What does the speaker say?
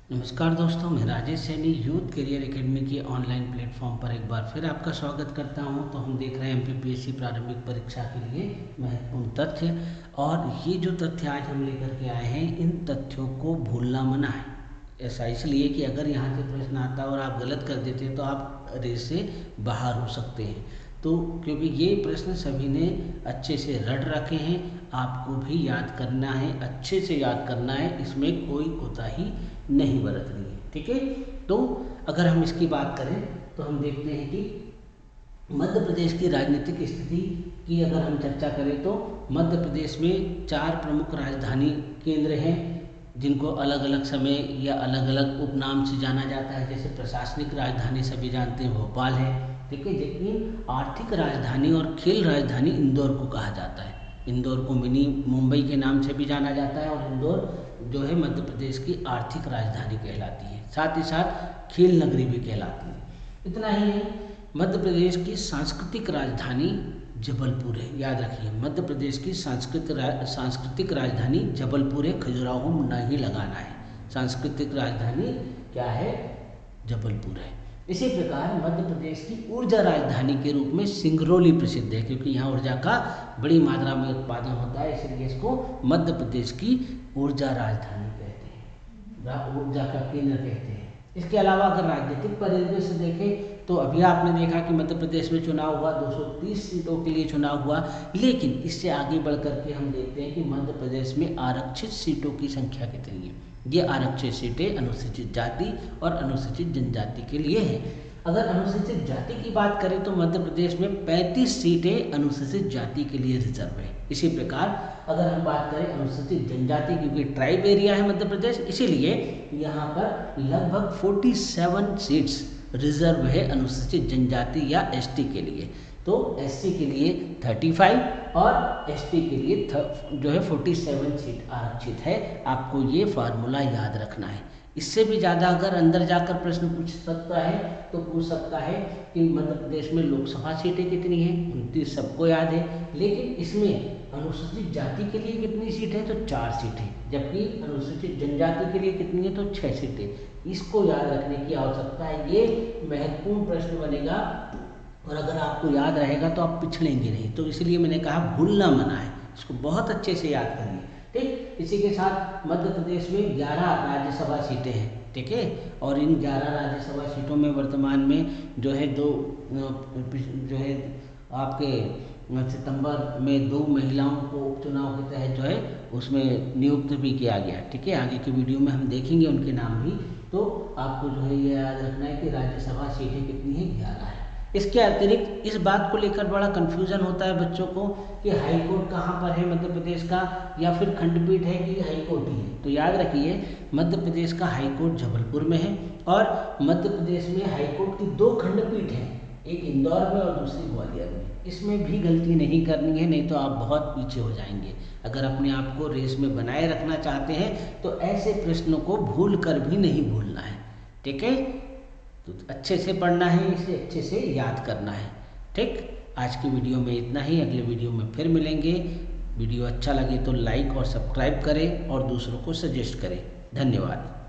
नमस्कार दोस्तों, मैं Rajesh Saini youth career academy के ऑनलाइन प्लेटफॉर्म पर एक बार फिर आपका स्वागत करता हूं। तो हम देख रहे हैं एमपीपीएससी प्रारंभिक परीक्षा के लिए महत्वपूर्ण तथ्य। और ये जो तथ्य आज हम लेकर के आए हैं, इन तथ्यों को भूलना मना है। ऐसा इसलिए कि अगर यहाँ से प्रश्न आता और आप गलत कर देते तो आप रेस से बाहर हो सकते हैं। तो क्योंकि ये प्रश्न सभी ने अच्छे से रट रखे हैं, आपको भी याद करना है, अच्छे से याद करना है, इसमें कोई कोताही नहीं बरतनी है। ठीक है, तो अगर हम इसकी बात करें तो हम देखते हैं कि मध्य प्रदेश की राजनीतिक स्थिति की अगर हम चर्चा करें तो मध्य प्रदेश में 4 प्रमुख राजधानी केंद्र हैं, जिनको अलग अलग समय या अलग अलग उपनाम से जाना जाता है। जैसे प्रशासनिक राजधानी सभी जानते हैं भोपाल है, ठीक है, लेकिन आर्थिक राजधानी और खेल राजधानी इंदौर को कहा जाता है। इंदौर को मिनी मुंबई के नाम से भी जाना जाता है और इंदौर जो है मध्य प्रदेश की आर्थिक राजधानी कहलाती है, साथ ही साथ खेल नगरी भी कहलाती है। इतना ही नहीं, मध्य प्रदेश की सांस्कृतिक राजधानी जबलपुर है। याद रखिए, मध्य प्रदेश की सांस्कृतिक राजधानी जबलपुर है, खजुराहो नहीं लगाना है। सांस्कृतिक राजधानी क्या है? जबलपुर है। इसी प्रकार मध्य प्रदेश की ऊर्जा राजधानी के रूप में सिंगरौली प्रसिद्ध है, क्योंकि यहाँ ऊर्जा का बड़ी मात्रा में उत्पादन होता है, इसलिए इसको मध्य प्रदेश की ऊर्जा राजधानी कहते हैं, ऊर्जा का केंद्र कहते हैं। इसके अलावा अगर राजनीतिक परिदृश्य देखें तो अभी आपने देखा कि मध्य प्रदेश में चुनाव हुआ, 230 सीटों के लिए चुनाव हुआ, लेकिन इससे आगे बढ़ करके हम देखते हैं कि मध्य प्रदेश में आरक्षित सीटों की संख्या कितनी है। ये आरक्षित सीटें अनुसूचित जाति और अनुसूचित जनजाति के लिए हैं। अगर अनुसूचित जाति की बात करें तो मध्य प्रदेश में 35 सीटें अनुसूचित जाति के लिए रिजर्व है। इसी प्रकार अगर हम बात करें अनुसूचित जनजाति, क्योंकि ट्राइब एरिया है मध्य प्रदेश, इसीलिए यहाँ पर लगभग 47 सीट्स रिजर्व है अनुसूचित जनजाति या एसटी के लिए। तो एससी के लिए 35 और एसटी के लिए जो है 47 सीट आरक्षित है। आपको ये फार्मूला याद रखना है। इससे भी ज़्यादा अगर अंदर जाकर प्रश्न पूछ सकता है तो पूछ सकता है कि मध्य प्रदेश में लोकसभा सीटें कितनी हैं, 29 सबको याद है, लेकिन इसमें अनुसूचित जाति के लिए कितनी सीट है तो 4 सीटें, जबकि अनुसूचित जनजाति के लिए कितनी है तो 6 सीटें। इसको याद रखने की आवश्यकता है, ये महत्वपूर्ण प्रश्न बनेगा और अगर आपको याद रहेगा तो आप पिछड़ेंगे नहीं। तो इसलिए मैंने कहा भूलना मना है, इसको बहुत अच्छे से याद करिए। ठीक, इसी के साथ मध्य प्रदेश में 11 राज्यसभा सीटें हैं, ठीक है, और इन 11 राज्यसभा सीटों में वर्तमान में जो है जो है आपके सितंबर में 2 महिलाओं को उपचुनाव के तहत जो है उसमें नियुक्त भी किया गया। ठीक है, आगे की वीडियो में हम देखेंगे उनके नाम भी। तो आपको जो है ये याद रखना है कि राज्यसभा सीटें कितनी है, 11 है। इसके अतिरिक्त इस बात को लेकर बड़ा कन्फ्यूजन होता है बच्चों को कि हाई कोर्ट कहाँ पर है मध्य प्रदेश का, या फिर खंडपीठ है कि हाई कोर्ट ही है। तो याद रखिए, मध्य प्रदेश का हाई कोर्ट जबलपुर में है और मध्य प्रदेश में हाई कोर्ट की 2 खंडपीठ हैं, एक इंदौर में और दूसरी ग्वालियर में। इसमें भी गलती नहीं करनी है, नहीं तो आप बहुत पीछे हो जाएंगे। अगर अपने आप को रेस में बनाए रखना चाहते हैं तो ऐसे प्रश्नों को भूल कर भी नहीं भूलना है। ठीक है, तो अच्छे से पढ़ना है, इसे अच्छे से याद करना है। ठीक, आज की वीडियो में इतना ही, अगले वीडियो में फिर मिलेंगे। वीडियो अच्छा लगे तो लाइक और सब्सक्राइब करें और दूसरों को सजेस्ट करें। धन्यवाद।